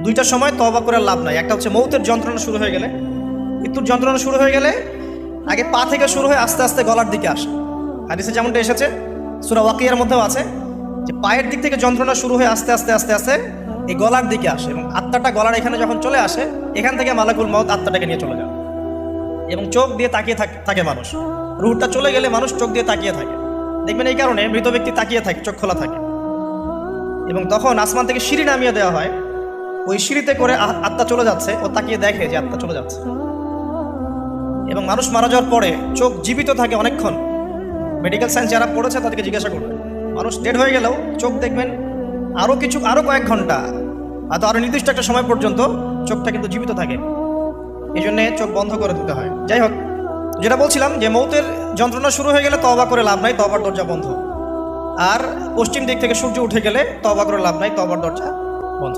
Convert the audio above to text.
দুইটার সময় তওবা করে লাভ নাই। একটা হচ্ছে মৌতের যন্ত্রণা শুরু হয়ে গেলে, মৃত্যুর যন্ত্রণা শুরু হয়ে গেলে আগে পা থেকে শুরু হয়ে আস্তে আস্তে গলার দিকে আসে। হাদিসে যেমনটা এসেছে, সূরা ওয়াকিয়ার মধ্যেও আছে যে পায়ের দিক থেকে যন্ত্রণা শুরু হয়ে আস্তে আস্তে আস্তে আস্তে এই গলার দিকে আসে, এবং আত্মাটা গলার এখানে যখন চলে আসে, এখান থেকে মালাকুল মউত আত্মাটাকে নিয়ে চলে যায় এবং চোখ দিয়ে তাকিয়ে থাকে মানুষ। রুহটা চলে গেলে মানুষ চোখ দিয়ে তাকিয়ে থাকে, দেখবেন এই কারণে মৃত ব্যক্তি তাকিয়ে থাকে, চোখ খোলা থাকে। এবং তখন আসমান থেকে সিঁড়ি নামিয়ে দেওয়া হয়, ওই সিঁড়িতে করে আত্মা চলে যাচ্ছে, ও তাকিয়ে দেখে যে আত্মা চলে যাচ্ছে। এবং মানুষ মারা যাওয়ার পরে চোখ জীবিত থাকে অনেকক্ষণ। মেডিকেল সায়েন্স যারা পড়েছে তাদেরকে জিজ্ঞাসা করবে, মানুষ ডেড হয়ে গেলেও চোখ দেখবেন আরও কয়েক ঘন্টা, হয়তো আরও নির্দিষ্ট একটা সময় পর্যন্ত চোখটা কিন্তু জীবিত থাকে। এই জন্যে চোখ বন্ধ করে দিতে হয়। যাই হোক, যেটা বলছিলাম যে মৌতের যন্ত্রণা শুরু হয়ে গেলে তওবা করে লাভ নাই, তওবার দরজা বন্ধ। আর পশ্চিম দিক থেকে সূর্য উঠে গেলে তওবা করে লাভ নাই, তওবার দরজা বন্ধ।